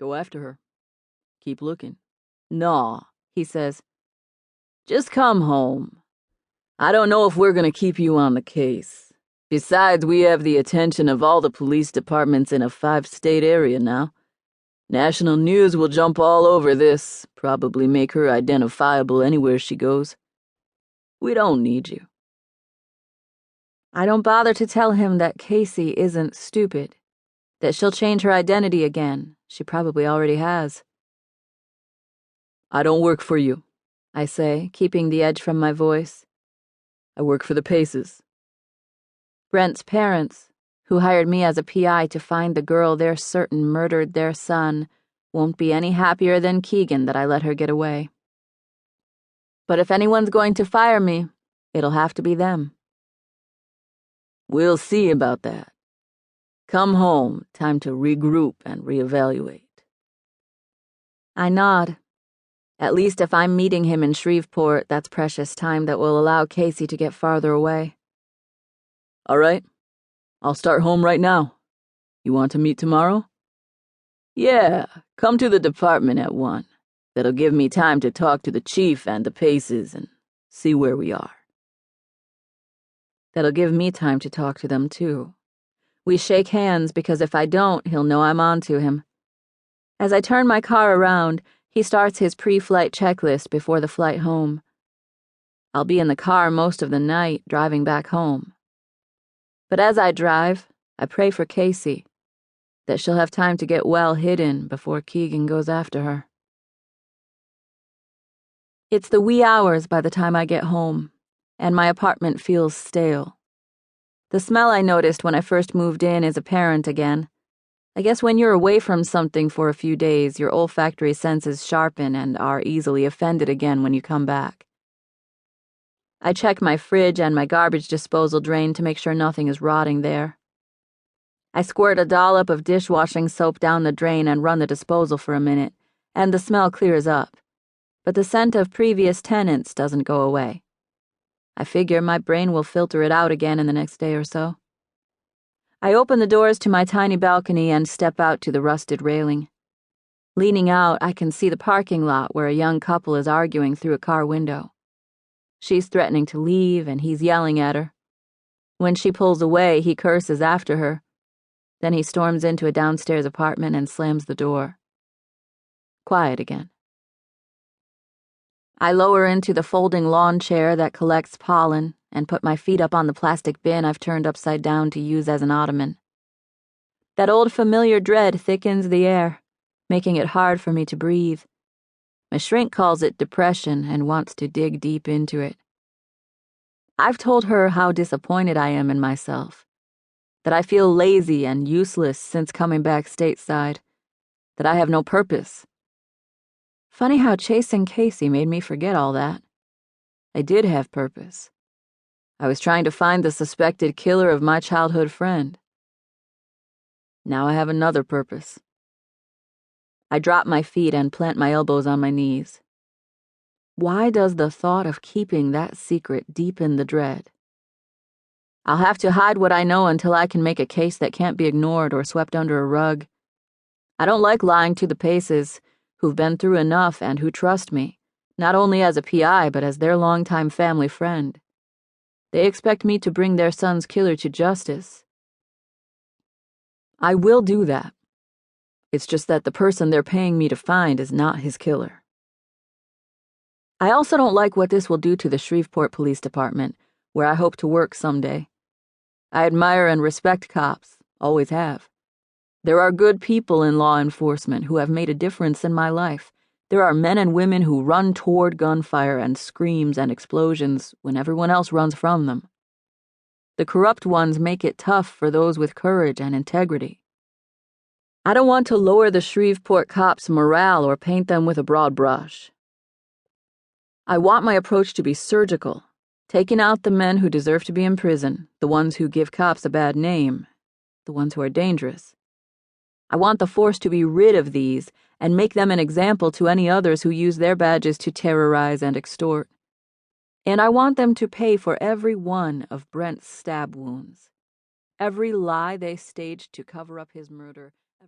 Go after her. Keep looking. "Naw," he says. "Just come home. I don't know if we're gonna keep you on the case. Besides, we have the attention of all the police departments in a 5-state area now. National news will jump all over this, probably make her identifiable anywhere she goes. We don't need you." I don't bother to tell him that Casey isn't stupid, that she'll change her identity again. She probably already has. "I don't work for you," I say, keeping the edge from my voice. "I work for the Paces." Brent's parents, who hired me as a PI to find the girl they're certain murdered their son, won't be any happier than Keegan that I let her get away. But if anyone's going to fire me, it'll have to be them. "We'll see about that. Come home, time to regroup and reevaluate." I nod. At least if I'm meeting him in Shreveport, that's precious time that will allow Casey to get farther away. "All right. I'll start home right now. You want to meet tomorrow?" "Yeah, come to the department at 1. That'll give me time to talk to the chief and the Paces and see where we are." That'll give me time to talk to them, too. We shake hands because if I don't, he'll know I'm on to him. As I turn my car around, he starts his pre-flight checklist before the flight home. I'll be in the car most of the night, driving back home. But as I drive, I pray for Casey, that she'll have time to get well hidden before Keegan goes after her. It's the wee hours by the time I get home, and my apartment feels stale. The smell I noticed when I first moved in is apparent again. I guess when you're away from something for a few days, your olfactory senses sharpen and are easily offended again when you come back. I check my fridge and my garbage disposal drain to make sure nothing is rotting there. I squirt a dollop of dishwashing soap down the drain and run the disposal for a minute, and the smell clears up. But the scent of previous tenants doesn't go away. I figure my brain will filter it out again in the next day or so. I open the doors to my tiny balcony and step out to the rusted railing. Leaning out, I can see the parking lot where a young couple is arguing through a car window. She's threatening to leave, and he's yelling at her. When she pulls away, he curses after her. Then he storms into a downstairs apartment and slams the door. Quiet again. I lower into the folding lawn chair that collects pollen and put my feet up on the plastic bin I've turned upside down to use as an ottoman. That old familiar dread thickens the air, making it hard for me to breathe. My shrink calls it depression and wants to dig deep into it. I've told her how disappointed I am in myself, that I feel lazy and useless since coming back stateside, that I have no purpose. Funny how chasing Casey made me forget all that. I did have purpose. I was trying to find the suspected killer of my childhood friend. Now I have another purpose. I drop my feet and plant my elbows on my knees. Why does the thought of keeping that secret deepen the dread? I'll have to hide what I know until I can make a case that can't be ignored or swept under a rug. I don't like lying to the Paces, who've been through enough and who trust me, not only as a PI but as their longtime family friend. They expect me to bring their son's killer to justice. I will do that. It's just that the person they're paying me to find is not his killer. I also don't like what this will do to the Shreveport Police Department, where I hope to work someday. I admire and respect cops, always have. There are good people in law enforcement who have made a difference in my life. There are men and women who run toward gunfire and screams and explosions when everyone else runs from them. The corrupt ones make it tough for those with courage and integrity. I don't want to lower the Shreveport cops' morale or paint them with a broad brush. I want my approach to be surgical, taking out the men who deserve to be in prison, the ones who give cops a bad name, the ones who are dangerous. I want the force to be rid of these and make them an example to any others who use their badges to terrorize and extort. And I want them to pay for every one of Brent's stab wounds, every lie they staged to cover up his murder,